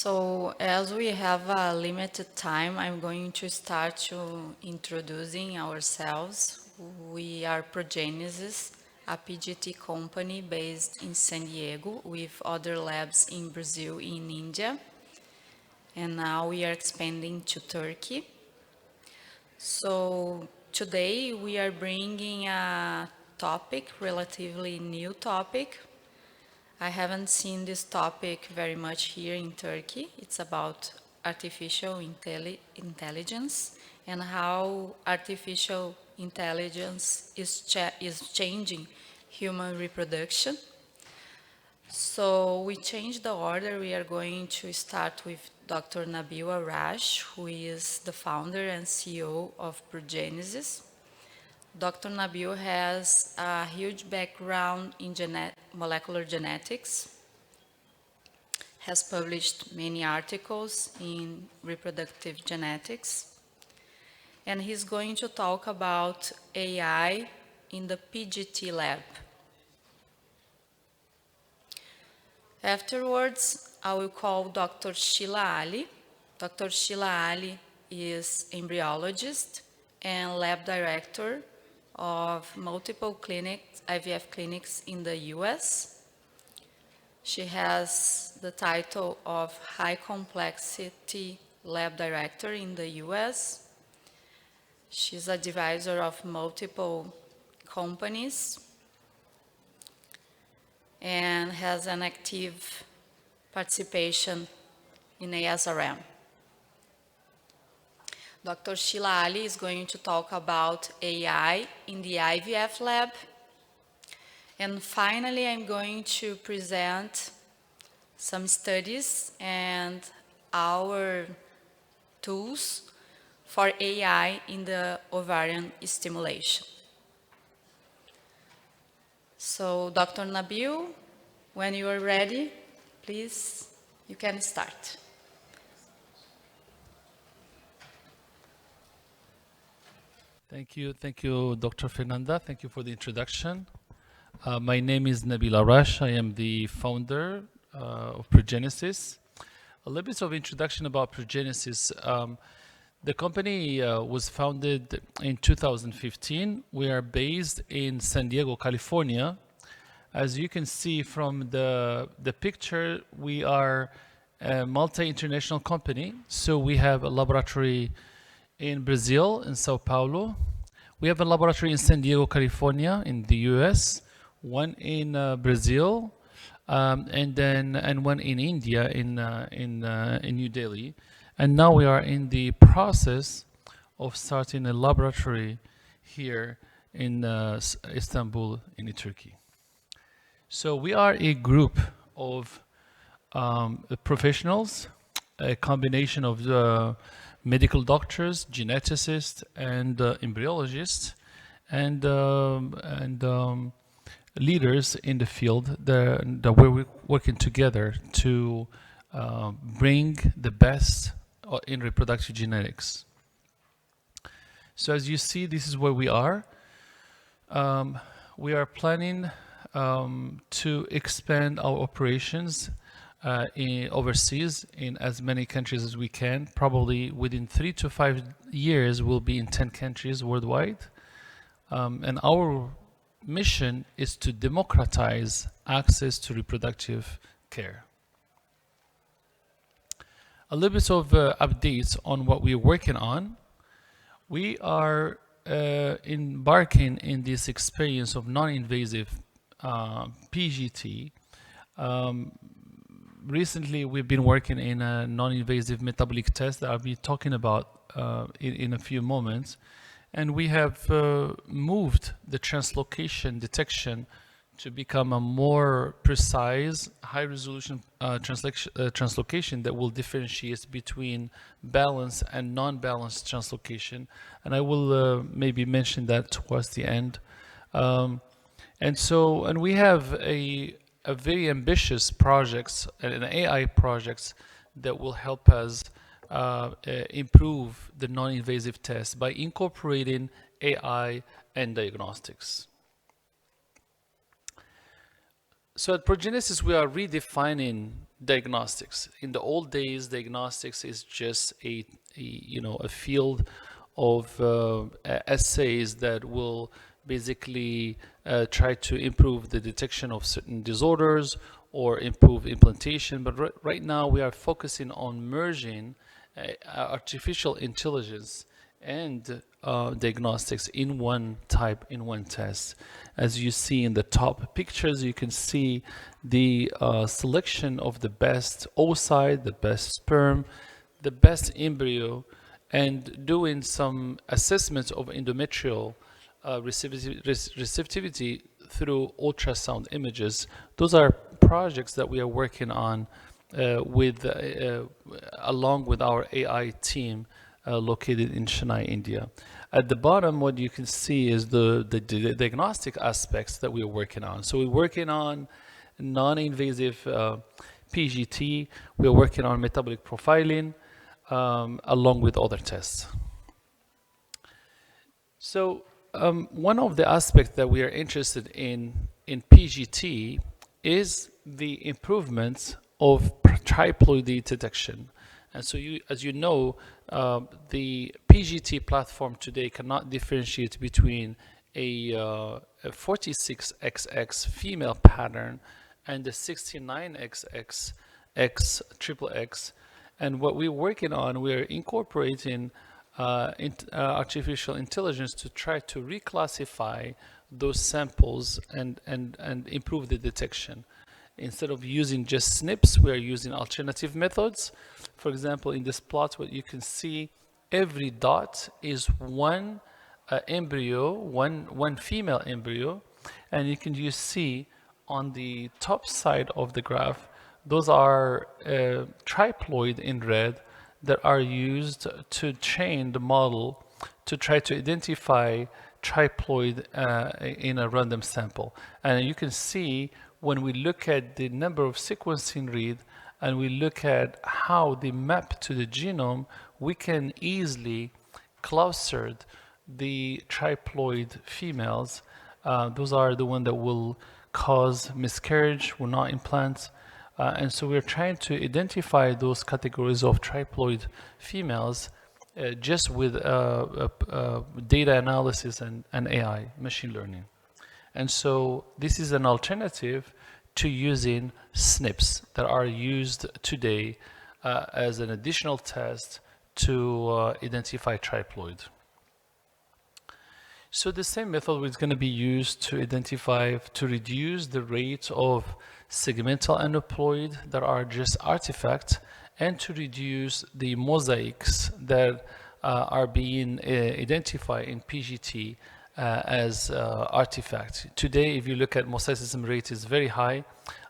So as we have a limited time, I'm going to start to introducing ourselves. We are Progenesis, a PGT company based in San Diego with other labs in Brazil, in India, and now we are expanding to Turkey. So today we are bringing a topic, relatively new topic. I haven't seen this topic very much here in Turkey. It's about artificial intelligence and how artificial intelligence is changing human reproduction. So we changed the order. We are going to start with Dr. Nabil Arrach, who is the founder and CEO of Progenesis. Dr. Nabil has a huge background in molecular genetics, has published many articles in reproductive genetics, and he's going to talk about AI in the PGT lab. Afterwards, I will call Dr. Sheila Ali. Dr. Sheila Ali is embryologist and lab director of multiple clinics, IVF clinics in the US. She has the title of High Complexity Lab Director in the US. She's a advisor of multiple companies and has an active participation in TSRM. Dr. Sheila Ali is going to talk about AI in the IVF lab. And finally, I'm going to present some studies and our tools for AI in the ovarian stimulation. So, Dr. Nabil, when you are ready, please, you can start. Thank you, Dr. Fernanda. Thank you for the introduction. My name is Nabil Arrach. I am the founder of Progenesis. A little bit of introduction about Progenesis. The company was founded in 2015. We are based in San Diego, California. As you can see from the picture, we are a multi-international company. So we have a laboratory in Brazil, in Sao Paulo. We have a laboratory in San Diego, California, in the US, one in Brazil, and one in India, in New Delhi. And now we are in the process of starting a laboratory here in Istanbul, in Turkey. So we are a group of professionals, a combination of medical doctors, geneticists, and embryologists, and leaders in the field that we're working together to bring the best in reproductive genetics. So as you see, this is where we are. We are planning to expand our operations overseas in as many countries as we can. Probably within 3 to 5 years, we'll be in 10 countries worldwide. And our mission is to democratize access to reproductive care. A little bit of updates on what we're working on. We are embarking in this experience of non-invasive PGT. Recently, we've been working in a non-invasive metabolic test that I'll be talking about in a few moments. And we have moved the translocation detection to become a more precise, high-resolution translocation that will differentiate between balanced and non-balanced translocation. And I will maybe mention that towards the end. And we have a very ambitious projects and AI projects that will help us improve the non-invasive test by incorporating AI and diagnostics. So at Progenesis, we are redefining diagnostics. In the old days, diagnostics is just a field of assays that will basically try to improve the detection of certain disorders or improve implantation. But right now, we are focusing on merging artificial intelligence and diagnostics in one type, in one test. As you see in the top pictures, you can see the selection of the best oocyte, the best sperm, the best embryo, and doing some assessments of endometrial receptivity through ultrasound images. Those are projects that we are working on along with our AI team located in Chennai, India. At the bottom, what you can see is the diagnostic aspects that we are working on. So we're working on non-invasive PGT. We're working on metabolic profiling along with other tests. So one of the aspects that we are interested in PGT is the improvements of triploidy detection. And so as you know, the PGT platform today cannot differentiate between a 46XX female pattern and the 69XX triple X. And what we're working on, we're incorporating artificial intelligence to try to reclassify those samples and improve the detection. Instead of using just SNPs, we are using alternative methods. For example, in this plot, what you can see, every dot is one embryo, one female embryo, and you see on the top side of the graph, those are triploid in red that are used to train the model to try to identify triploid in a random sample. And you can see when we look at the number of sequencing read and we look at how they map to the genome, we can easily cluster the triploid females. Those are the ones that will cause miscarriage, will not implant. And so we're trying to identify those categories of triploid females just with data analysis and AI, machine learning. And so this is an alternative to using SNPs that are used today as an additional test to identify triploid. So the same method is going to be used to reduce the rate of segmental aneuploid that are just artifacts and to reduce the mosaics that are being identified in PGT as artifacts. Today, if you look at mosaicism rate is very high.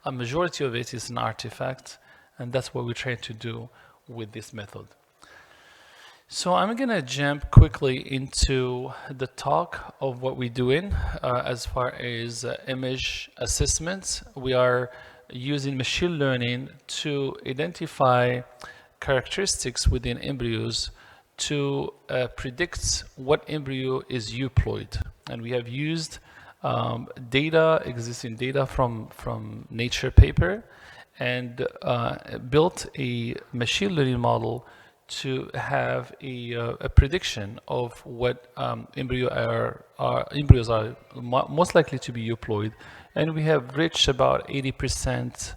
A majority of it is an artifact, and that's what we're trying to do with this method. So I'm going to jump quickly into the talk of what we're doing as far as image assessments. We are using machine learning to identify characteristics within embryos to predict what embryo is euploid. And we have used existing data from Nature paper and built a machine learning model to have a prediction of what embryos are most likely to be euploid, and we have reached about 80%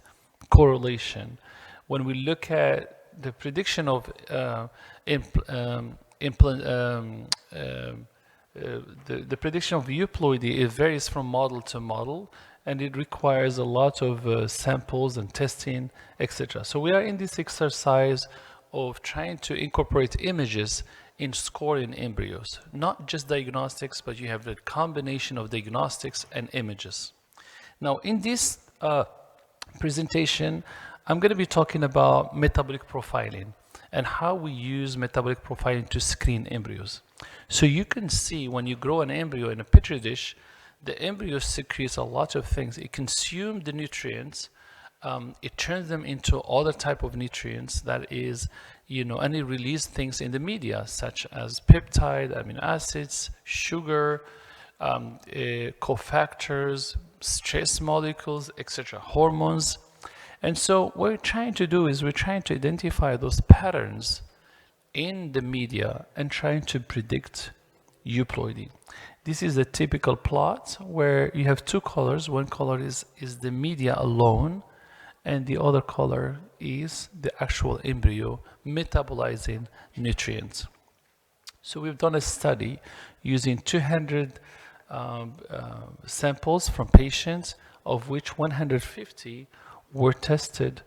correlation. When we look at the prediction of the prediction of euploidy, it varies from model to model, and it requires a lot of samples and testing, etc. So we are in this exercise of trying to incorporate images in scoring embryos, not just diagnostics, but you have the combination of diagnostics and images. Now, in this presentation, I'm going to be talking about metabolic profiling and how we use metabolic profiling to screen embryos. So you can see when you grow an embryo in a petri dish, the embryo secretes a lot of things. It consumes the nutrients, it turns them into other type of nutrients, that is, and it releases things in the media such as peptide, amino acids, sugar, cofactors, stress molecules, etc., hormones. And so what we're trying to do is we're trying to identify those patterns in the media and trying to predict euploidy. This is a typical plot where you have two colors. One color is the media alone, and the other color is the actual embryo metabolizing nutrients. So we've done a study using 200 samples from patients, of which 150 were tested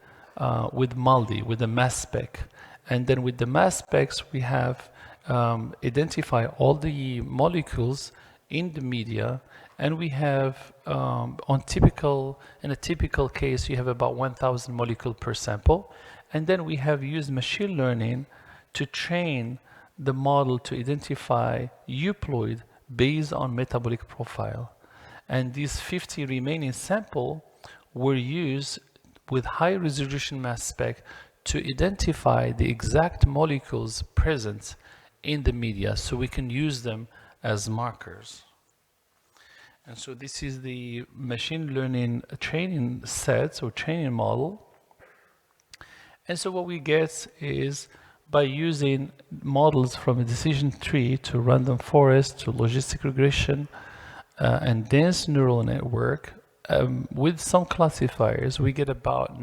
with MALDI, with the mass spec. And then with the mass specs, we have identified all the molecules in the media, and we have in a typical case, you have about 1,000 molecules per sample. And then we have used machine learning to train the model to identify euploid based on metabolic profile. And these 50 remaining sample were used with high resolution mass spec to identify the exact molecules present in the media so we can use them as markers. And so this is the machine learning training sets or training model. And so what we get is by using models from a decision tree to random forest to logistic regression and dense neural network, with some classifiers, we get about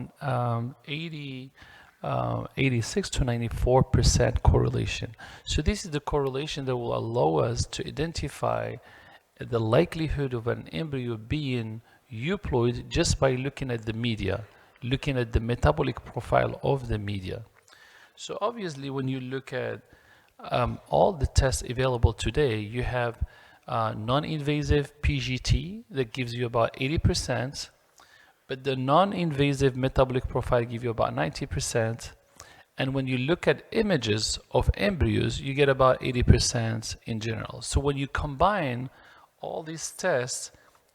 86 to 94% correlation. So this is the correlation that will allow us to identify the likelihood of an embryo being euploid just by looking at the media, looking at the metabolic profile of the media. So obviously, when you look at all the tests available today, you have non-invasive PGT that gives you about 80%, but the non-invasive metabolic profile gives you about 90%. And when you look at images of embryos, you get about 80% in general. So when you combine all these tests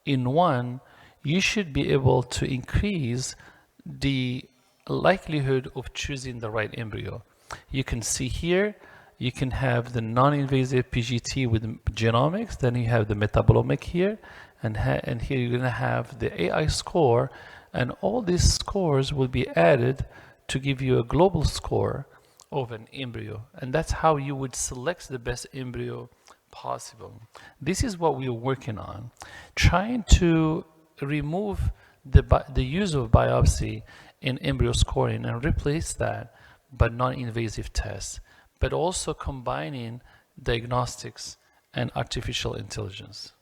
in one, you should be able to increase the likelihood of choosing the right embryo. You can see here, you can have the non-invasive PGT with genomics, then you have the metabolomic here, and here you're going to have the AI score, and all these scores will be added to give you a global score of an embryo. And that's how you would select the best embryo possible. This is what we're working on, trying to remove the use of biopsy in embryo scoring and replace that by non-invasive tests, but also combining diagnostics and artificial intelligence.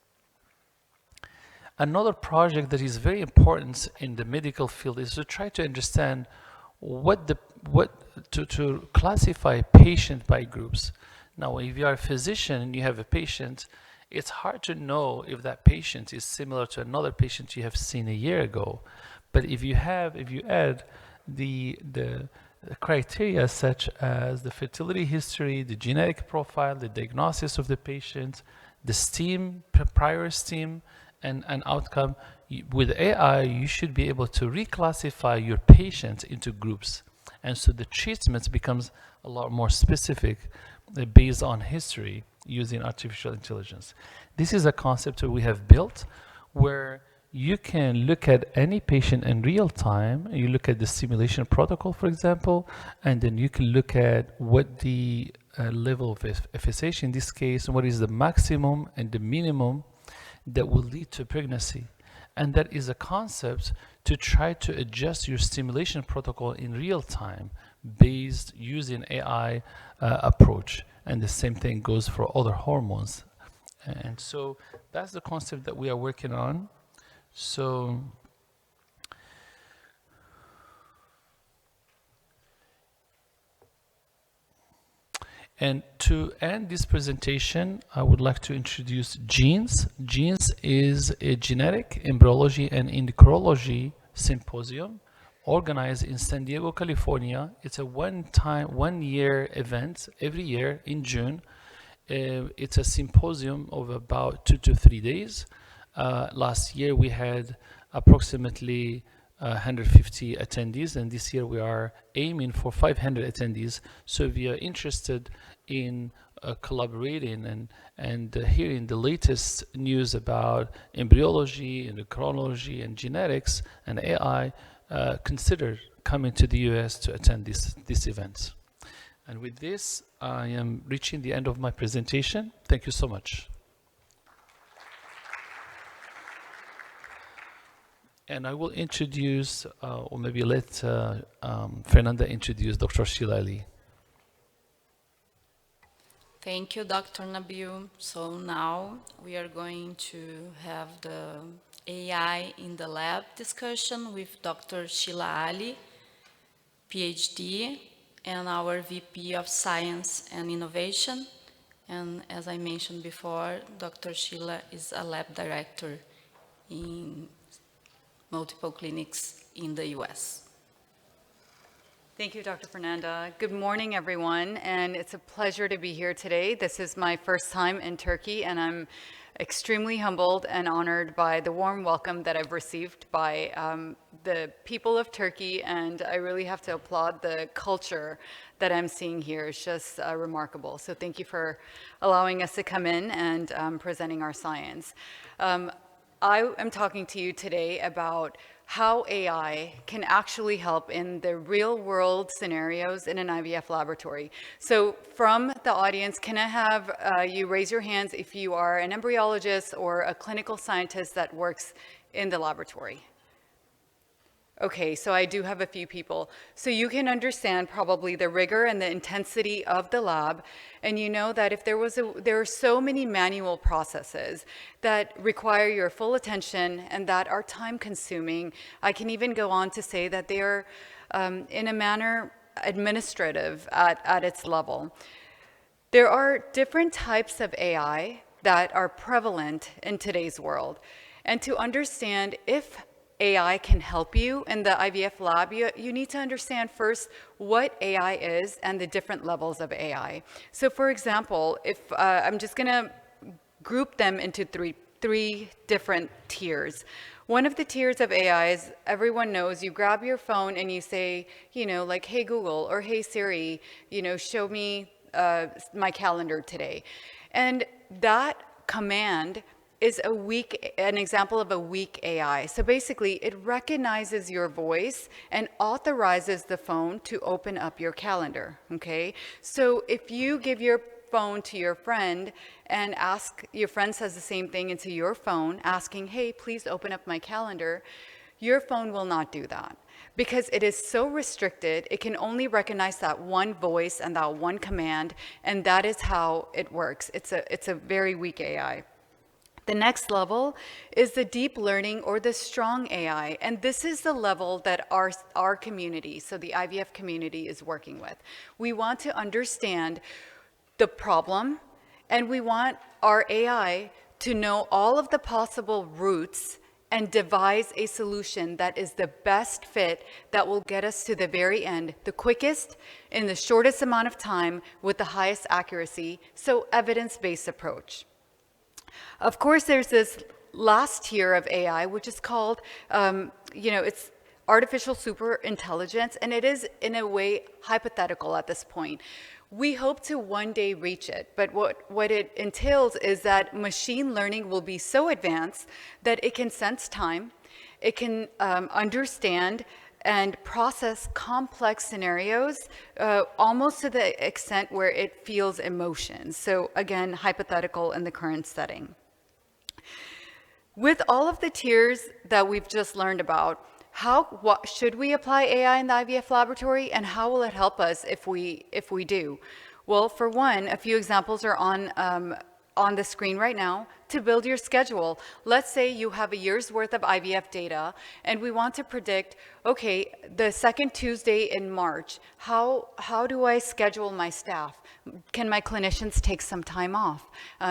Another project that is very important in the medical field is to try to understand to classify patient by groups. Now, if you are a physician and you have a patient, it's hard to know if that patient is similar to another patient you have seen a year ago. But if you add the criteria such as the fertility history, the genetic profile, the diagnosis of the patient, the STEAM, prior STEAM, and an outcome, with AI, you should be able to reclassify your patients into groups. And so the treatment becomes a lot more specific based on history using artificial intelligence. This is a concept that we have built where you can look at any patient in real time. You look at the simulation protocol, for example, and then you can look at what the level of FSH in this case, what is the maximum and the minimum that will lead to pregnancy. And that is a concept to try to adjust your stimulation protocol in real time based using AI approach. And the same thing goes for other hormones. And so that's the concept that we are working on. So and to end this presentation, I would like to introduce GENES. GENES is a genetic embryology and endocrinology symposium organized in San Diego, California. It's a one-year event every year in June. It's a symposium of about 2 to 3 days. Last year we had approximately 150 attendees, and this year we are aiming for 500 attendees. So if you are interested in collaborating and hearing the latest news about embryology, endocrinology, and genetics and AI, consider coming to the US to attend this event. And with this, I am reaching the end of my presentation. Thank you so much. And I will introduce, or maybe let Fernanda introduce Dr. Sheila Ali. Thank you, Dr. Nabil. So now we are going to have the AI in the lab discussion with Dr. Sheila Ali, PhD, and our VP of Science and Innovation. And as I mentioned before, Dr. Sheila is a lab director in multiple clinics in the US. Thank you, Dr. Fernanda. Good morning, everyone, and it's a pleasure to be here today. This is my first time in Turkey, and I'm extremely humbled and honored by the warm welcome that I've received by the people of Turkey, and I really have to applaud the culture that I'm seeing here. It's just remarkable. So thank you for allowing us to come in and presenting our science. I am talking to you today about how AI can actually help in the real world scenarios in an IVF laboratory. So from the audience, can I have you raise your hands if you are an embryologist or a clinical scientist that works in the laboratory? Okay, so I do have a few people. So you can understand probably the rigor and the intensity of the lab, and you know that if there are so many manual processes that require your full attention and that are time consuming. I can even go on to say that they are in a manner administrative at its level. There are different types of AI that are prevalent in today's world. And to understand if AI can help you in the IVF lab, you need to understand first what AI is and the different levels of AI. So for example, if I'm just gonna group them into three different tiers. One of the tiers of AI is, everyone knows, you grab your phone and you say, you know, like, hey Google or hey Siri, you know, show me my calendar today. And that command is an example of a weak AI. So basically, it recognizes your voice and authorizes the phone to open up your calendar, okay? So if you give your phone to your friend and your friend says the same thing into your phone, asking, hey, please open up my calendar, your phone will not do that. Because it is so restricted, it can only recognize that one voice and that one command, and that is how it works. It's a very weak AI. The next level is the deep learning or the strong AI, and this is the level that our community, so the IVF community, is working with. We want to understand the problem, and we want our AI to know all of the possible routes and devise a solution that is the best fit that will get us to the very end, the quickest, in the shortest amount of time, with the highest accuracy, so evidence-based approach. Of course, there's this last tier of AI, which is called, it's artificial superintelligence, and it is, in a way, hypothetical at this point. We hope to one day reach it, but what it entails is that machine learning will be so advanced that it can sense time, it can understand and process complex scenarios almost to the extent where it feels emotions. So again, hypothetical in the current setting. With all of the tiers that we've just learned about, what should we apply AI in the IVF laboratory, and how will it help us if we do? Well, for one, a few examples are on the screen right now. To build your schedule, let's say you have a year's worth of IVF data and we want to predict, okay, the second Tuesday in March, how do I schedule my staff? Can my clinicians take some time off?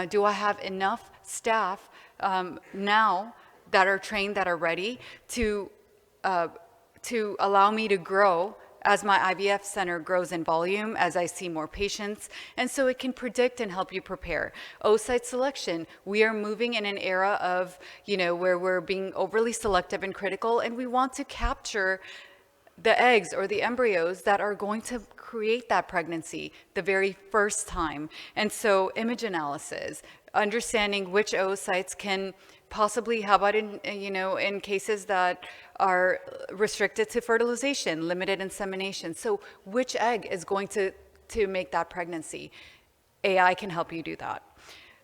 Do I have enough staff now that are trained, that are ready to allow me to grow as my IVF center grows in volume, as I see more patients, and so it can predict and help you prepare. Oocyte selection, we are moving in an era of, where we're being overly selective and critical, and we want to capture the eggs or the embryos that are going to create that pregnancy the very first time. And so image analysis, understanding which oocytes can possibly, how about in cases that are restricted to fertilization, limited insemination. So which egg is going to make that pregnancy? AI can help you do that.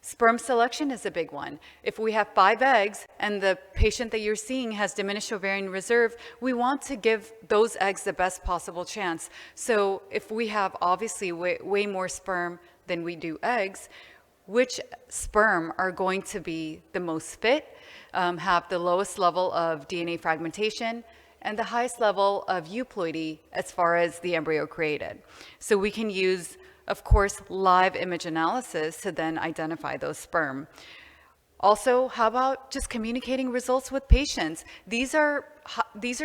Sperm selection is a big one. If we have 5 eggs and the patient that you're seeing has diminished ovarian reserve, we want to give those eggs the best possible chance. So if we have obviously way more sperm than we do eggs, which sperm are going to be the most fit, have the lowest level of DNA fragmentation, and the highest level of euploidy as far as the embryo created. So we can use, of course, live image analysis to then identify those sperm. Also, how about just communicating results with patients? These are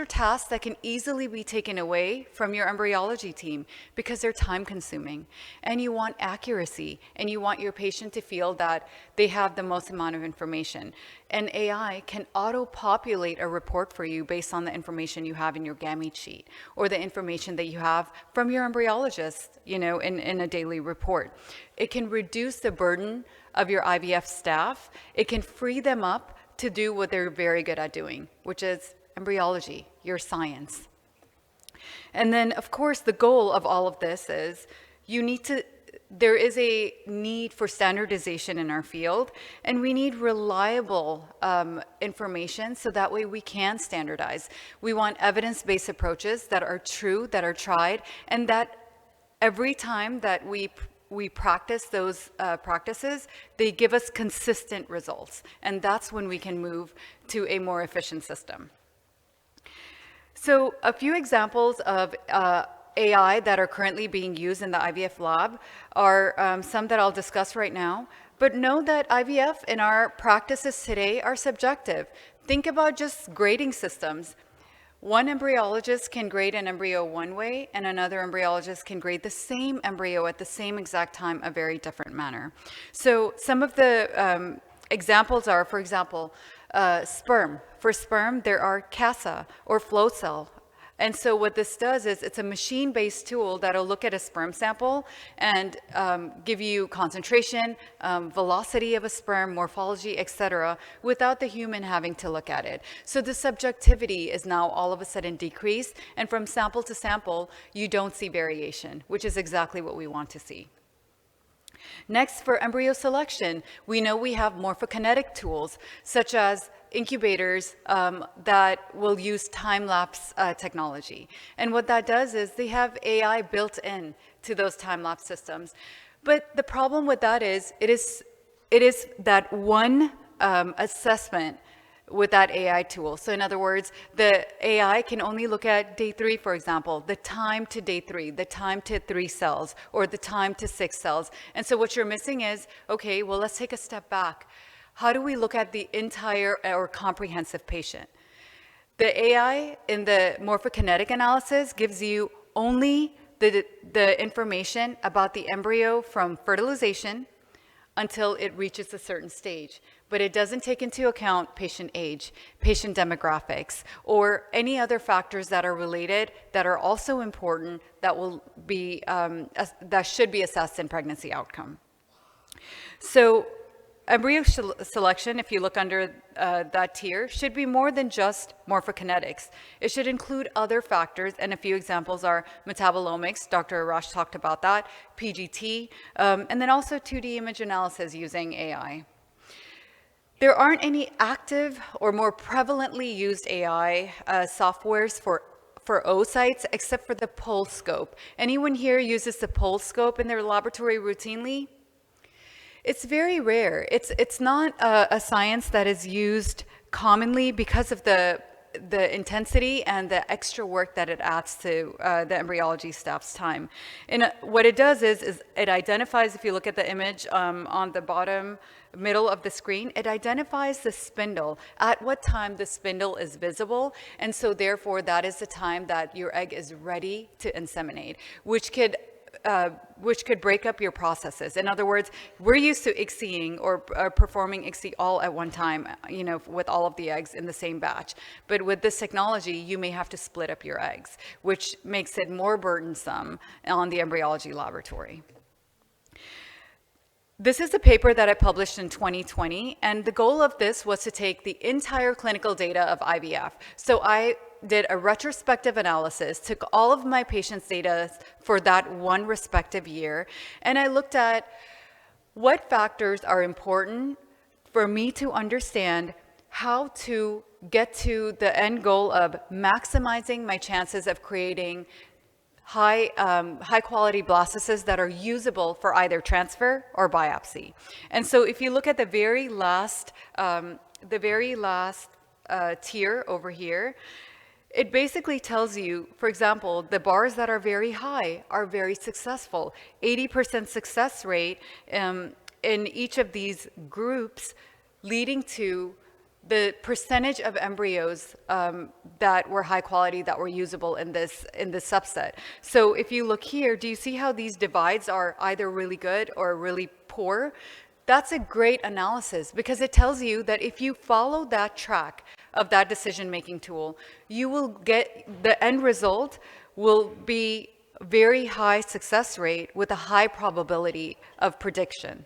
tasks that can easily be taken away from your embryology team because they're time consuming. And you want accuracy, and you want your patient to feel that they have the most amount of information. And AI can auto-populate a report for you based on the information you have in your gamete sheet or the information that you have from your embryologist, in a daily report. It can reduce the burden of your IVF staff. It can free them up to do what they're very good at doing, which is embryology, your science. And then, of course, the goal of all of this is there is a need for standardization in our field, and we need reliable information so that way we can standardize. We want evidence-based approaches that are true, that are tried, and that every time that we practice those practices, they give us consistent results. And that's when we can move to a more efficient system. So a few examples of AI that are currently being used in the IVF lab are some that I'll discuss right now. But know that IVF in our practices today are subjective. Think about just grading systems. One embryologist can grade an embryo one way, and another embryologist can grade the same embryo at the same exact time a very different manner. So some of the examples are, for example, sperm. For sperm, there are CASA or flow cell. And so what this does is it's a machine-based tool that'll look at a sperm sample and give you concentration, velocity of a sperm, morphology, etc., without the human having to look at it. So the subjectivity is now all of a sudden decreased, and from sample to sample, you don't see variation, which is exactly what we want to see. Next, for embryo selection, we know we have morphokinetic tools, such as incubators that will use time-lapse technology. And what that does is they have AI built in to those time-lapse systems. But the problem with that is, it is that one assessment with that AI tool. So in other words, the AI can only look at day 3, for example, the time to day 3, the time to 3 cells, or the time to 6 cells. And so what you're missing is, okay, well, let's take a step back. How do we look at the entire or comprehensive patient? The AI in the morphokinetic analysis gives you only the information about the embryo from fertilization until it reaches a certain stage. But it doesn't take into account patient age, patient demographics, or any other factors that are related that are also important that will be that should be assessed in pregnancy outcome. So embryo selection, if you look under that tier, should be more than just morphokinetics. It should include other factors, and a few examples are metabolomics, Dr. Arrach talked about that, PGT, and then also 2D image analysis using AI. There aren't any active or more prevalently used AI softwares for oocytes except for the pulse scope. Anyone here uses the pulse scope in their laboratory routinely? It's very rare. It's not a science that is used commonly because of the intensity and the extra work that it adds to the embryology staff's time. And what it does is it identifies, if you look at the image on the bottom middle of the screen, it identifies the spindle, at what time the spindle is visible, and so therefore that is the time that your egg is ready to inseminate, which could which could break up your processes. In other words, we're used to ICSIing or performing ICSI all at one time, with all of the eggs in the same batch. But with this technology, you may have to split up your eggs, which makes it more burdensome on the embryology laboratory. This is a paper that I published in 2020, and the goal of this was to take the entire clinical data of IVF. So I did a retrospective analysis, took all of my patients' data for that one respective year, and I looked at what factors are important for me to understand how to get to the end goal of maximizing my chances of creating high quality blastocysts that are usable for either transfer or biopsy. And so if you look at the very last tier over here, it basically tells you, for example, the bars that are very high are very successful. 80% success rate in each of these groups, leading to the percentage of embryos that were high quality, that were usable in this subset. So if you look here, do you see how these divides are either really good or really poor? That's a great analysis, because it tells you that if you follow that track of that decision-making tool, you will get, the end result will be very high success rate with a high probability of prediction.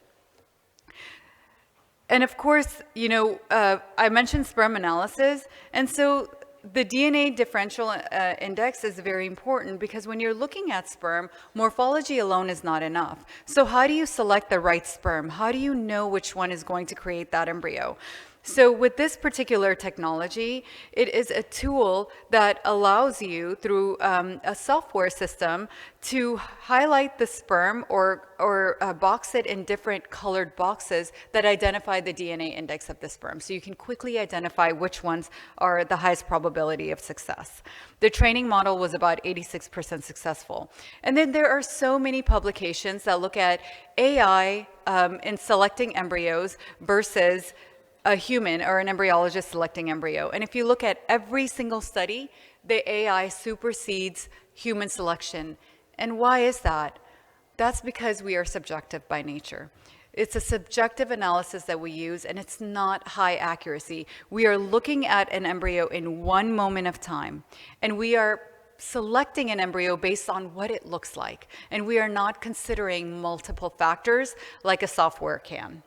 And of course, I mentioned sperm analysis, and so the DNA differential index is very important, because when you're looking at sperm, morphology alone is not enough. So how do you select the right sperm? How do you know which one is going to create that embryo? So with this particular technology, it is a tool that allows you, through a software system, to highlight the sperm or box it in different colored boxes that identify the DNA index of the sperm. So you can quickly identify which ones are the highest probability of success. The training model was about 86% successful. And then there are so many publications that look at AI in selecting embryos versus a human or an embryologist selecting embryo. And if you look at every single study, the AI supersedes human selection. And why is that? That's because we are subjective by nature. It's a subjective analysis that we use, and it's not high accuracy. We are looking at an embryo in one moment of time, and we are selecting an embryo based on what it looks like. And we are not considering multiple factors like a software can.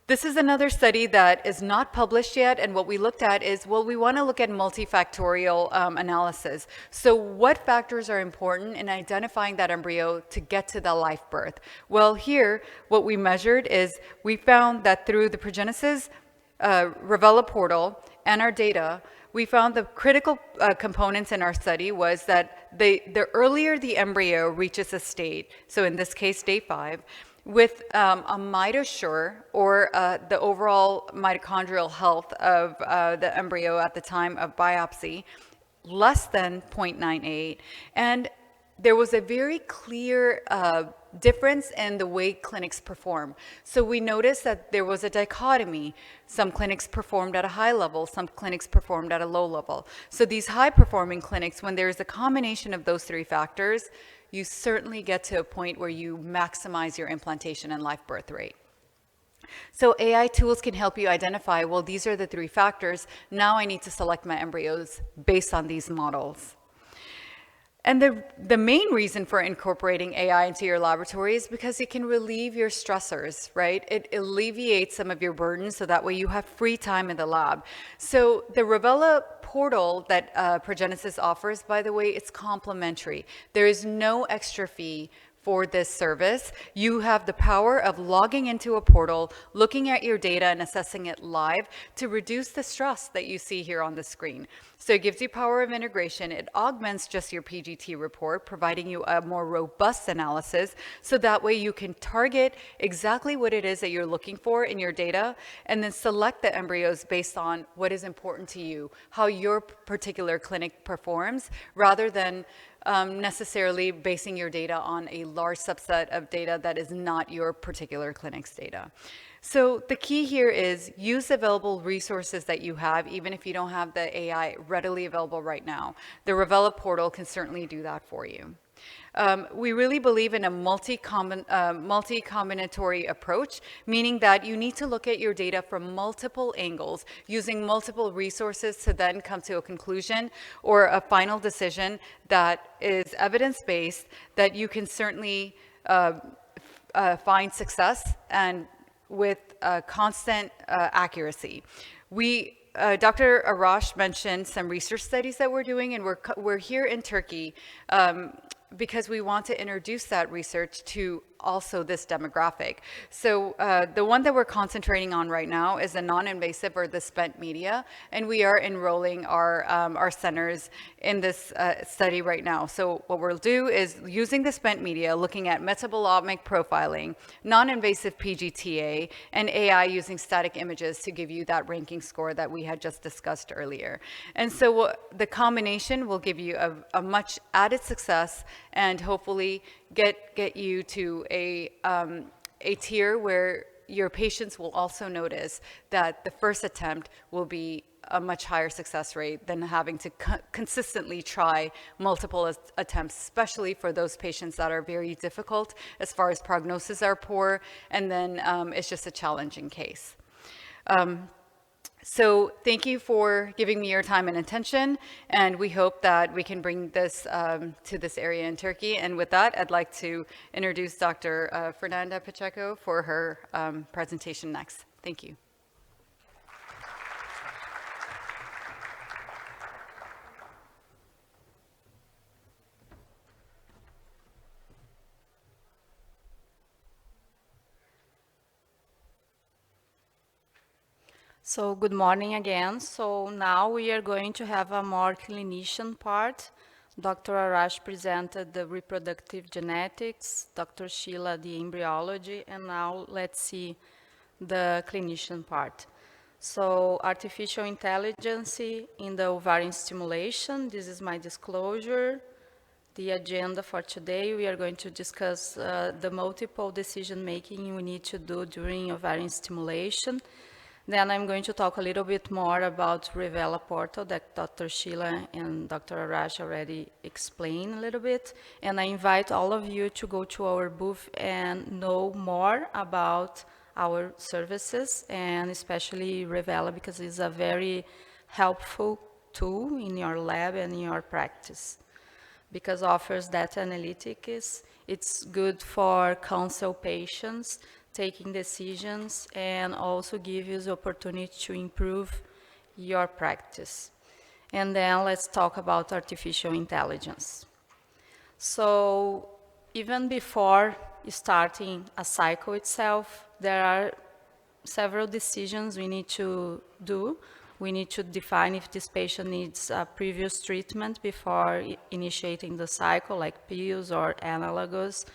This is another study that is not published yet, and what we looked at is, well, we want to look at multifactorial analysis. So what factors are important in identifying that embryo to get to the live birth? Well, here, what we measured is we found that through the Progenesis Revela portal and our data, we found the critical components in our study was that the earlier the embryo reaches a state, so in this case, day 5, with a mitosure, or the overall mitochondrial health of the embryo at the time of biopsy, less than 0.98. And there was a very clear difference in the way clinics perform. So we noticed that there was a dichotomy. Some clinics performed at a high level, some clinics performed at a low level. So these high-performing clinics, when there's a combination of those three factors, you certainly get to a point where you maximize your implantation and live birth rate. So AI tools can help you identify, well, these are the three factors. Now I need to select my embryos based on these models. And the main reason for incorporating AI into your laboratory is because it can relieve your stressors, right? It alleviates some of your burdens, so that way you have free time in the lab. So the Revela portal that Progenesis offers, by the way, it's complimentary. There is no extra fee for this service. You have the power of logging into a portal, looking at your data and assessing it live to reduce the stress that you see here on the screen. So it gives you power of integration. It augments just your PGT report, providing you a more robust analysis, so that way you can target exactly what it is that you're looking for in your data, and then select the embryos based on what is important to you, how your particular clinic performs, rather than necessarily basing your data on a large subset of data that is not your particular clinic's data. So the key here is use available resources that you have, even if you don't have the AI readily available right now. The Revela portal can certainly do that for you. We really believe in a multi-combinatory approach, meaning that you need to look at your data from multiple angles, using multiple resources to then come to a conclusion or a final decision that is evidence-based, that you can certainly find success and with constant accuracy. Dr. Arrach mentioned some research studies that we're doing, and we're here in Turkey because we want to introduce that research to also this demographic. So the one that we're concentrating on right now is the non-invasive or the spent media, and we are enrolling our centers in this study right now. So what we'll do is using the spent media, looking at metabolomic profiling, non-invasive PGTA, and AI using static images to give you that ranking score that we had just discussed earlier. And so the combination will give you a much added success and hopefully get you to a tier where your patients will also notice that the first attempt will be a much higher success rate than having to consistently try multiple attempts, especially for those patients that are very difficult as far as prognosis are poor, and then it's just a challenging case. So thank you for giving me your time and attention, and we hope that we can bring this to this area in Turkey. And with that, I'd like to introduce Dr. Fernanda Pacheco for her presentation next. Thank you. So good morning again. So now we are going to have a more clinician part. Dr. Arrach presented the reproductive genetics, Dr. Sheila the embryology, and now let's see the clinician part. So artificial intelligence in the ovarian stimulation, this is my disclosure. The agenda for today, we are going to discuss the multiple decision-making we need to do during ovarian stimulation. Then I'm going to talk a little bit more about Revela Portal that Dr. Sheila and Dr. Arrach already explained a little bit. And I invite all of you to go to our booth and know more about our services, and especially Revela, because it's a very helpful tool in your lab and in your practice. Because offers data analytics, it's good for counsel patients, taking decisions, and also give you the opportunity to improve your practice. And then let's talk about artificial intelligence. So even before starting a cycle itself, there are several decisions we need to do. We need to define if this patient needs a previous treatment before initiating the cycle, like pills or analogous.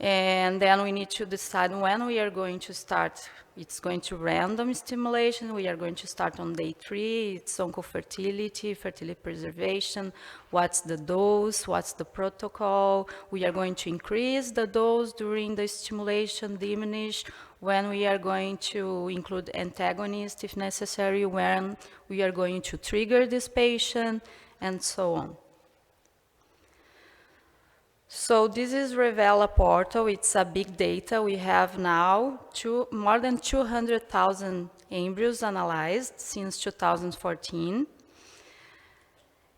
And then we need to decide when we are going to start. It's going to random stimulation. We are going to start on day 3. It's oncofertility, fertility preservation. What's the dose? What's the protocol? We are going to increase the dose during the stimulation, diminish. When we are going to include antagonists if necessary, when we are going to trigger this patient, and so on. So this is Revela Portal. It's a big data. We have now more than 200,000 embryos analyzed since 2014.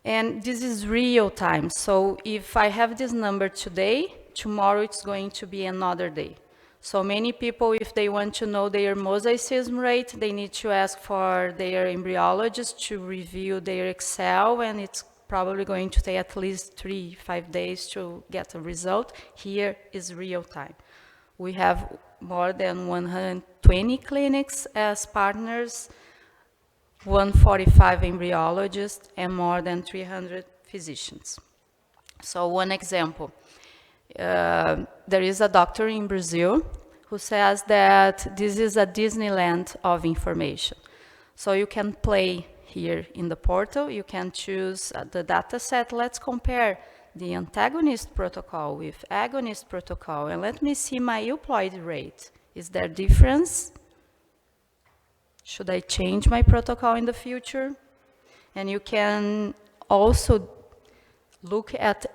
And this is real time. So if I have this number today, tomorrow it's going to be another day. So many people, if they want to know their mosaicism rate, they need to ask for their embryologist to review their Excel, and it's probably going to take at least 3-5 days to get a result. Here is real time. We have more than 120 clinics as partners, 145 embryologists, and more than 300 physicians. So one example, there is a doctor in Brazil who says that this is a Disneyland of information. So you can play here in the portal, you can choose the data set. Let's compare the antagonist protocol with agonist protocol, and let me see my euploid rate. Is there difference? Should I change my protocol in the future? And you can also look at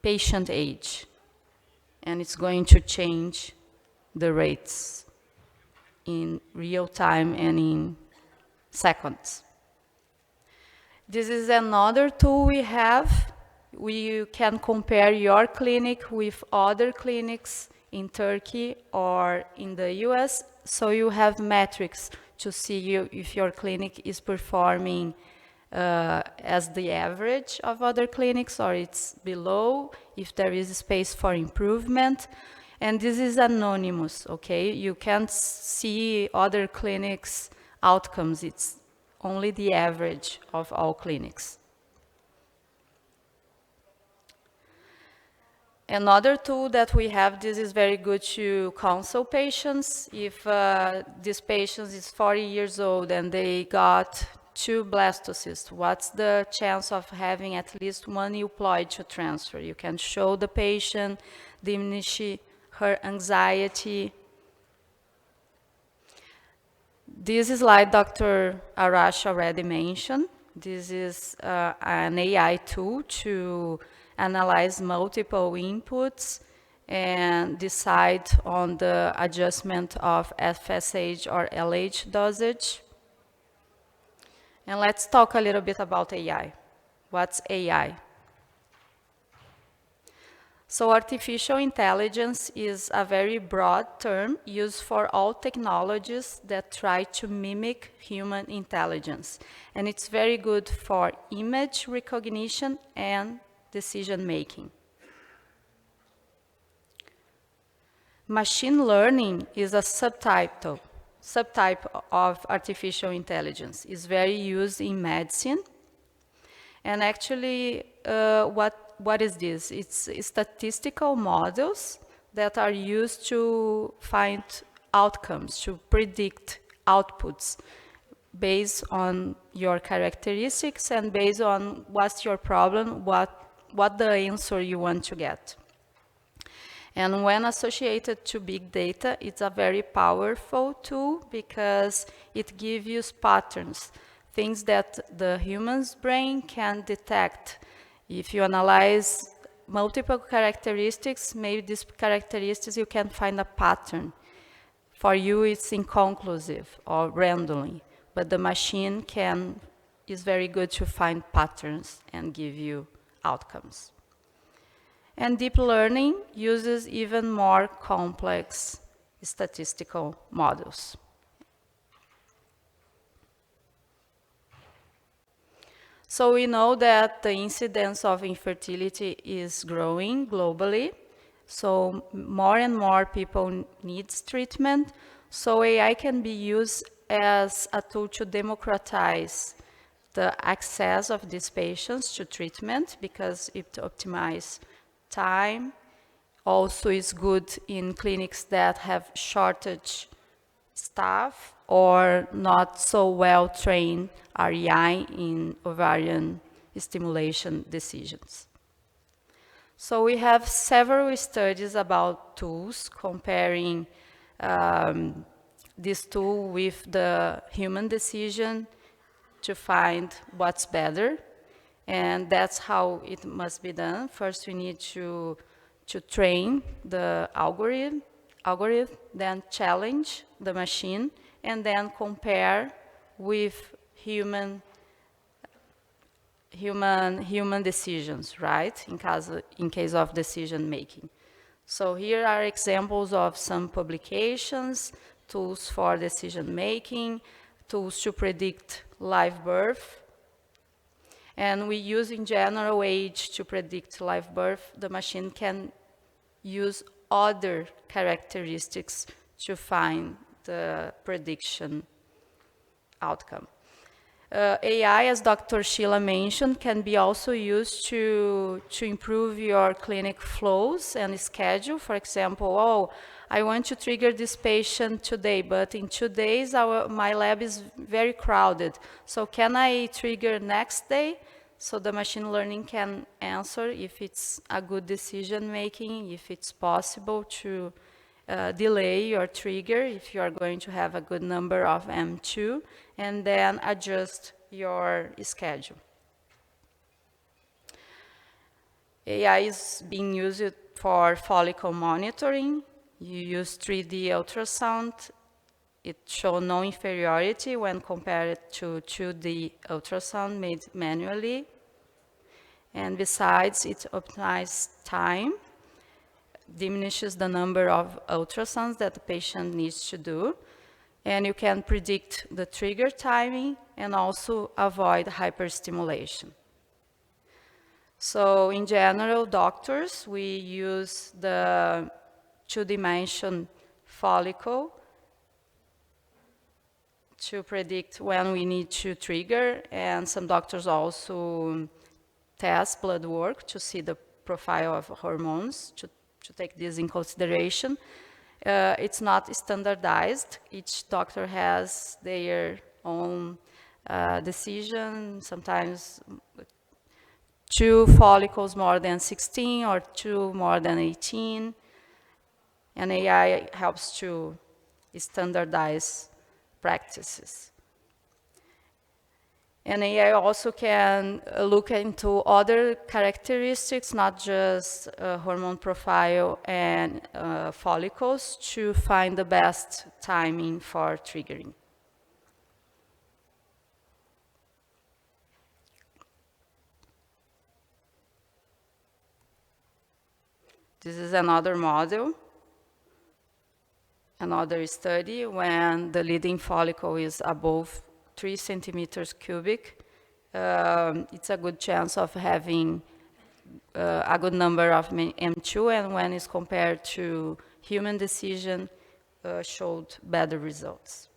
patient age, and it's going to change the rates in real time and in seconds. This is another tool we have. You can compare your clinic with other clinics in Turkey or in the US, so you have metrics to see if your clinic is performing as the average of other clinics or it's below, if there is space for improvement. And this is anonymous, okay? You can't see other clinics' outcomes. It's only the average of all clinics. Another tool that we have, this is very good to counsel patients. If this patient is 40 years old and they got 2 blastocysts, what's the chance of having at least 1 euploid to transfer? You can show the patient, diminish her anxiety. This slide Dr. Arrach already mentioned. This is an AI tool to analyze multiple inputs and decide on the adjustment of FSH or LH dosage. And let's talk a little bit about AI. What's AI? So artificial intelligence is a very broad term used for all technologies that try to mimic human intelligence. And it's very good for image recognition and decision making. Machine learning is a subtype of artificial intelligence. It's very used in medicine. And actually, what is this? It's statistical models that are used to find outcomes, to predict outputs based on your characteristics and based on what's your problem, what the answer you want to get. And when associated to big data, it's a very powerful tool because it gives you patterns, things that the human's brain can detect. If you analyze multiple characteristics, maybe these characteristics you can find a pattern. For you, it's inconclusive or randomly, but the machine is very good to find patterns and give you outcomes. And deep learning uses even more complex statistical models. So we know that the incidence of infertility is growing globally. So more and more people need treatment. So AI can be used as a tool to democratize the access of these patients to treatment because it optimizes time. Also is good in clinics that have shortage staff or not so well trained REI in ovarian stimulation decisions. So we have several studies about tools comparing this tool with the human decision to find what's better. And that's how it must be done. First, we need to train the algorithm, then challenge the machine, and then compare with human decisions, right? In case of decision making. So here are examples of some publications, tools for decision making, tools to predict live birth. And we use in general age to predict live birth. The machine can use other characteristics to find the prediction outcome. AI, as Dr. Sheila mentioned, can be also used to improve your clinic flows and schedule. For example, I want to trigger this patient today, but in 2 days my lab is very crowded. So can I trigger next day? So the machine learning can answer if it's a good decision making, if it's possible to delay your trigger if you are going to have a good number of M2, and then adjust your schedule. AI is being used for follicle monitoring. You use 3D ultrasound. It shows no inferiority when compared to 2D ultrasound made manually. And besides, it optimizes time, diminishes the number of ultrasounds that the patient needs to do, and you can predict the trigger timing and also avoid hyperstimulation. So in general, doctors, we use the two-dimension follicle to predict when we need to trigger, and some doctors also test blood work to see the profile of hormones, to take this in consideration. It's not standardized. Each doctor has their own decision, sometimes 2 follicles more than 16 or 2 more than 18. And AI helps to standardize practices. And AI also can look into other characteristics, not just hormone profile and follicles, to find the best timing for triggering. This is another model, another study when the leading follicle is above 3 centimeters cubic. It's a good chance of having a good number of M2, and when it's compared to human decision, showed better results.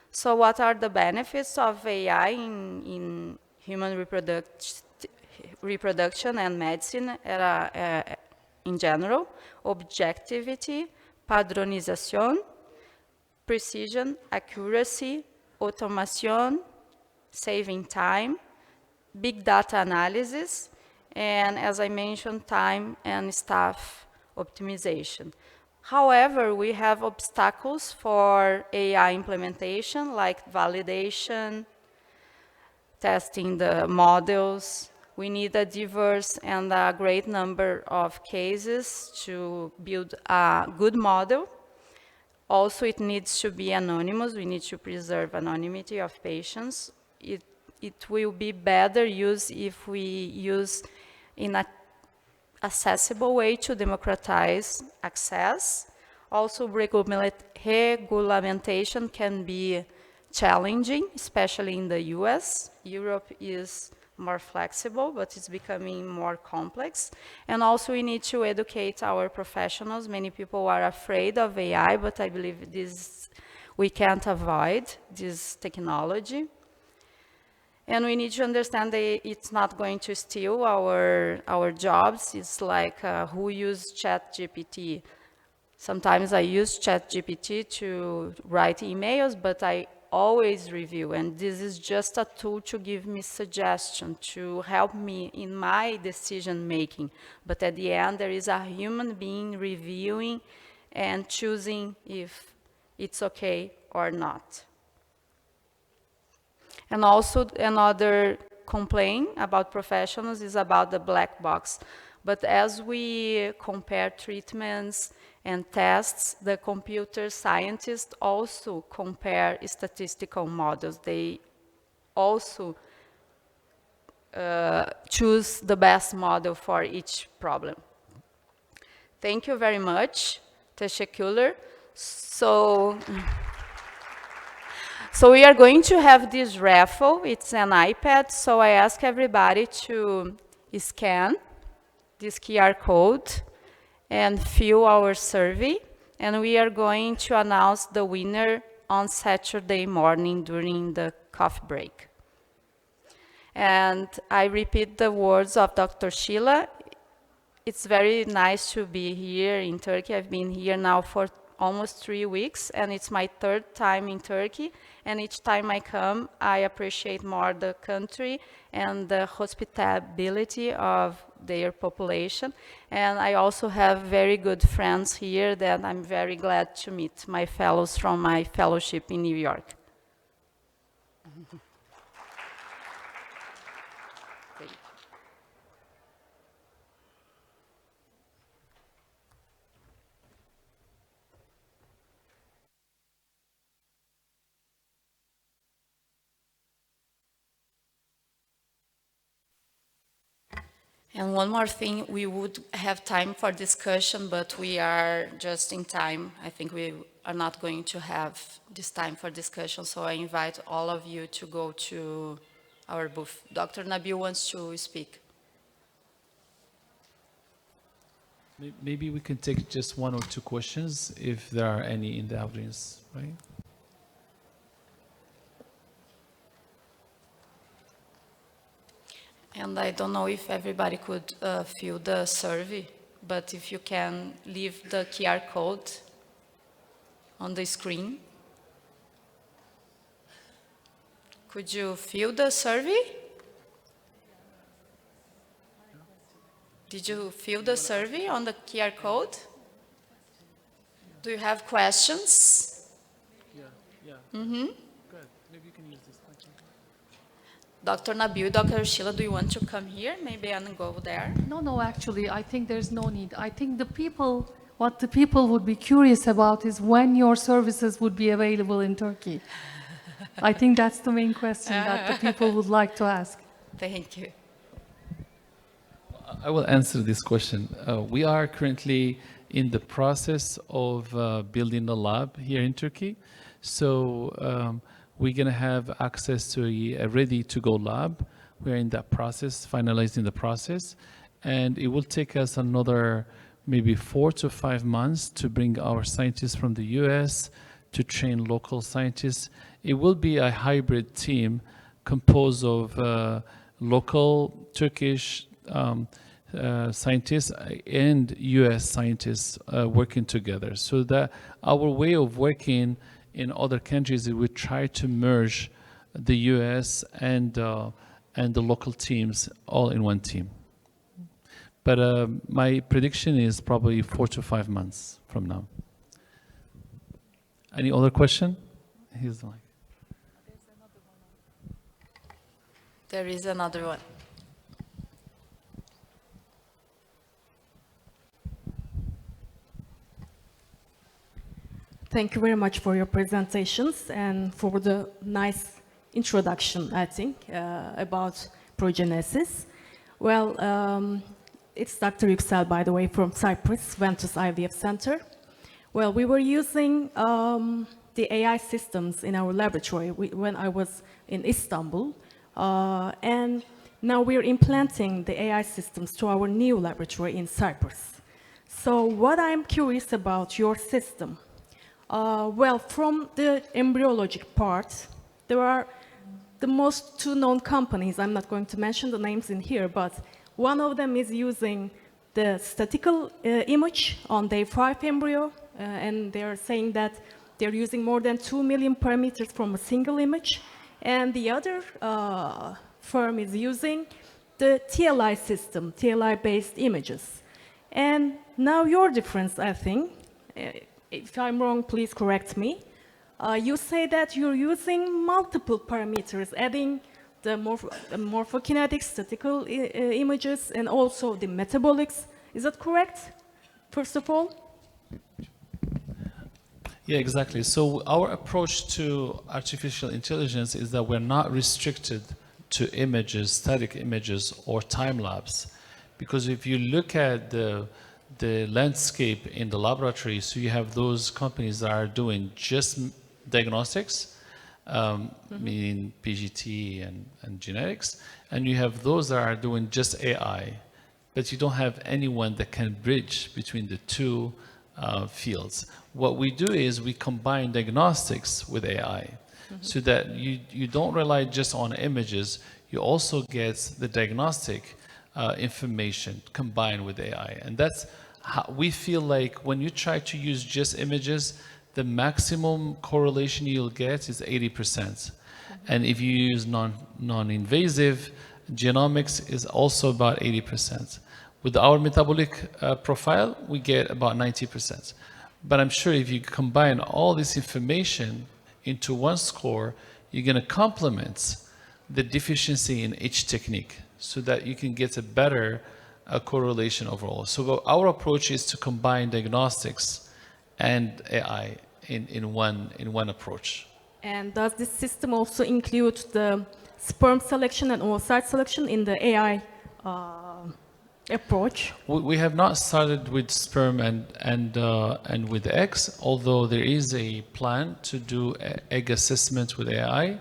So what are the benefits of AI in human reproduction and medicine in general? Objectivity, padronización, precision, accuracy, automation, saving time, big data analysis, and as I mentioned, time and staff optimization. However, we have obstacles for AI implementation, like validation, testing the models. We need a diverse and a great number of cases to build a good model. Also, it needs to be anonymous. We need to preserve anonymity of patients. It will be better used if we use in an accessible way to democratize access. Also, regulation can be challenging, especially in the US. Europe is more flexible, but it's becoming more complex. And also we need to educate our professionals. Many people are afraid of AI, but I believe we can't avoid this technology. And we need to understand that it's not going to steal our jobs. It's like who uses ChatGPT. Sometimes I use ChatGPT to write emails, but I always review, and this is just a tool to give me suggestion, to help me in my decision making. But at the end, there is a human being reviewing and choosing if it's okay or not. And also another complaint about professionals is about the black box. But as we compare treatments and tests, the computer scientists also compare statistical models. They also choose the best model for each problem. Thank you very much. Teşekkürler. So we are going to have this raffle. It's an iPad, so I ask everybody to scan this QR code and fill our survey, and we are going to announce the winner on Saturday morning during the coffee break. And I repeat the words of Dr. Sheila. It's very nice to be here in Turkey. I've been here now for almost 3 weeks, and it's my 3rd time in Turkey. And each time I come, I appreciate more the country and the hospitality of their population. And I also have very good friends here that I'm very glad to meet, my fellows from my fellowship in New York. And one more thing, we would have time for discussion, but we are just in time. I think we are not going to have this time for discussion, so I invite all of you to go to our booth. Dr. Nabil wants to speak. Maybe we can take just one or two questions if there are any in the audience, right? And I don't know if everybody could fill the survey, but if you can leave the QR code on the screen. Could you fill the survey? Did you fill the survey on the QR code? Do you have questions? Yeah. Mm-hmm. Good. Maybe you can use this. Dr. Nabil, Dr. Sheila, do you want to come here? Maybe I'll go there. No, actually, I think there's no need. I think what the people would be curious about is when your services would be available in Turkey. I think that's the main question that the people would like to ask. Thank you. I will answer this question. We are currently in the process of building a lab here in Turkey. So we're going to have access to a ready-to-go lab. We're in that process, finalizing the process. And it will take us another maybe 4 to 5 months to bring our scientists from the US to train local scientists. It will be a hybrid team composed of local Turkish scientists and US scientists working together. So that our way of working in other countries is we try to merge the US and the local teams all in one team. But my prediction is probably 4 to 5 months from now. Any other question? Here's the mic. There is another one. Thank you very much for your presentations and for the nice introduction, I think, about progenesis. Well, it's Dr. Yüksel, by the way, from Cyprus, Ventus IVF Center. Well, we were using the AI systems in our laboratory when I was in Istanbul. And now we're implanting the AI systems to our new laboratory in Cyprus. So what I'm curious about your system, well, from the embryologic part, there are the most two known companies. I'm not going to mention the names in here, but one of them is using the statical image on day 5 embryo, and they're saying that they're using more than 2 million parameters from a single image. And the other firm is using the TLI system, TLI-based images. And now your difference, I think, if I'm wrong, please correct me. You say that you're using multiple parameters, adding the morphokinetics, statical images, and also the metabolics. Is that correct, first of all? Yeah, exactly. So our approach to artificial intelligence is that we're not restricted to images, static images, or time lapse. Because if you look at the landscape in the laboratory, so you have those companies that are doing just diagnostics, meaning PGT and genetics, and you have those that are doing just AI, but you don't have anyone that can bridge between the two fields. What we do is we combine diagnostics with AI, so that you don't rely just on images, you also get the diagnostic information combined with AI. And that's how we feel like when you try to use just images, the maximum correlation you'll get is 80%. And if you use non-invasive, genomics is also about 80%. With our metabolic profile, we get about 90%. But I'm sure if you combine all this information into one score, you're going to complement the deficiency in each technique so that you can get a better correlation overall. So our approach is to combine diagnostics and AI in one approach. And does this system also include the sperm selection and oocyte selection in the AI approach? We have not started with sperm and with eggs, although there is a plan to do egg assessment with AI,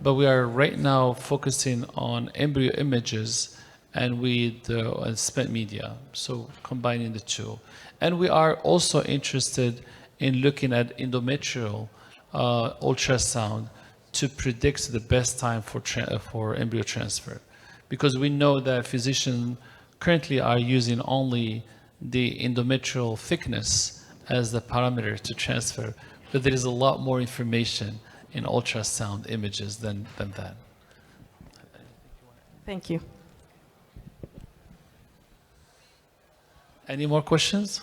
but we are right now focusing on embryo images and with spent media, so combining the two. And we are also interested in looking at endometrial ultrasound to predict the best time for embryo transfer, because we know that physicians currently are using only the endometrial thickness as the parameter to transfer, but there is a lot more information in ultrasound images than that. Thank you. Any more questions?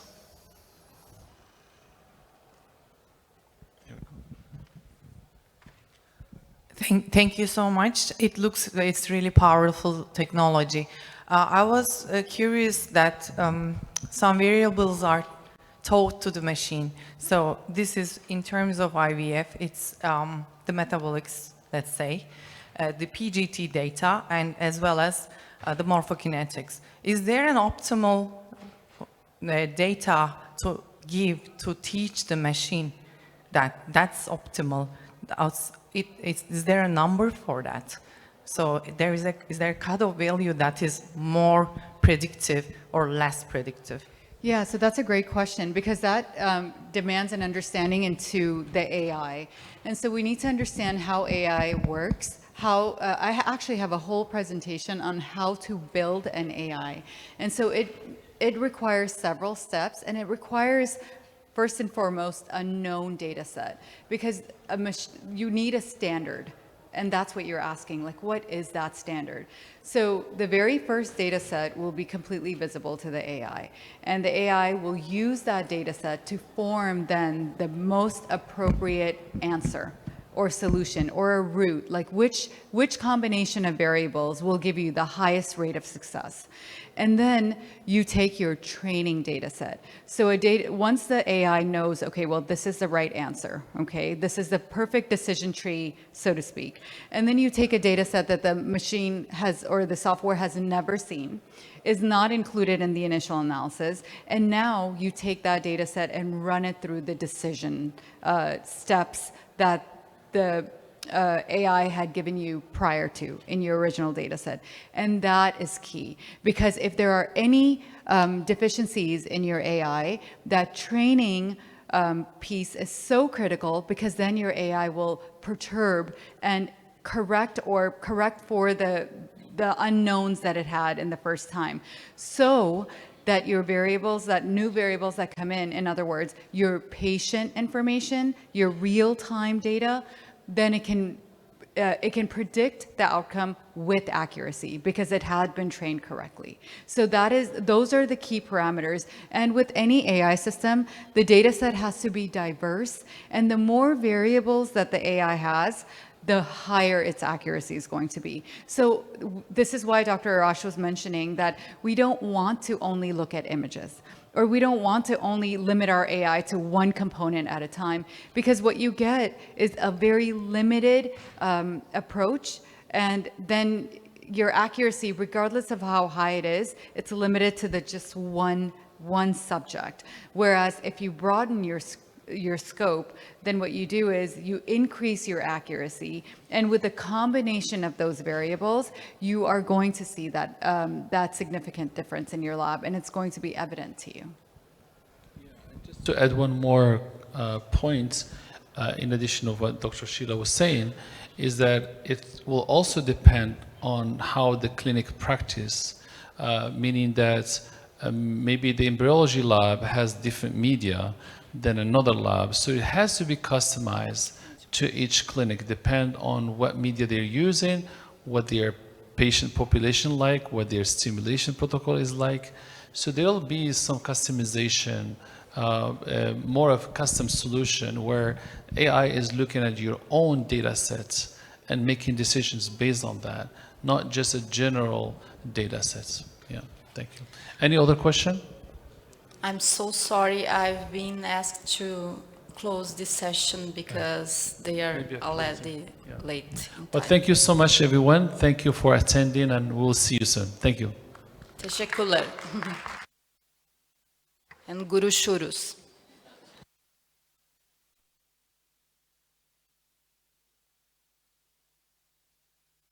Thank you so much. It looks it's really powerful technology. I was curious that some variables are taught to the machine. So this is in terms of IVF, it's the metabolics, let's say, the PGT data, and as well as the morphokinetics. Is there an optimal data to give to teach the machine that's optimal? Is there a number for that? So is there a cutoff value that is more predictive or less predictive? Yeah, so that's a great question, because that demands an understanding into the AI. And so we need to understand how AI works. I actually have a whole presentation on how to build an AI. And so it requires several steps, and it requires, first and foremost, a known data set, because you need a standard. And that's what you're asking, like, what is that standard? So the very first data set will be completely visible to the AI. And the AI will use that data set to form then the most appropriate answer or solution or a route, like which combination of variables will give you the highest rate of success. And then you take your training data set. So once the AI knows, okay, well, this is the right answer, okay? This is the perfect decision tree, so to speak. And then you take a data set that the machine has, or the software has never seen, is not included in the initial analysis. And now you take that data set and run it through the decision steps that the AI had given you prior to in your original data set. And that is key, because if there are any deficiencies in your AI, that training piece is so critical, because then your AI will perturb and correct for the unknowns that it had in the first time. So that your variables, that new variables that come in other words, your patient information, your real-time data, then it can predict the outcome with accuracy, because it had been trained correctly. So those are the key parameters. And with any AI system, the data set has to be diverse, and the more variables that the AI has, the higher its accuracy is going to be. So this is why Dr. Arrach was mentioning that we don't want to only look at images, or we don't want to only limit our AI to one component at a time, because what you get is a very limited approach, and then your accuracy, regardless of how high it is, it's limited to just one subject. Whereas if you broaden your scope, then what you do is you increase your accuracy, and with a combination of those variables, you are going to see that significant difference in your lab, and it's going to be evident to you. Just to add one more point, in addition of what Dr. Sheila was saying, is that it will also depend on how the clinic practice, meaning that maybe the embryology lab has different media than another lab. So it has to be customized to each clinic, depend on what media they're using, what their patient population like, what their stimulation protocol is like. So there'll be some customization, more of a custom solution where AI is looking at your own data sets and making decisions based on that, not just a general data sets. Yeah, thank you. Any other question? I'm so sorry. I've been asked to close this session because they are already late. But thank you so much, everyone. Thank you for attending, and we'll see you soon. Thank you. Teşekkürler. And görüşürüz.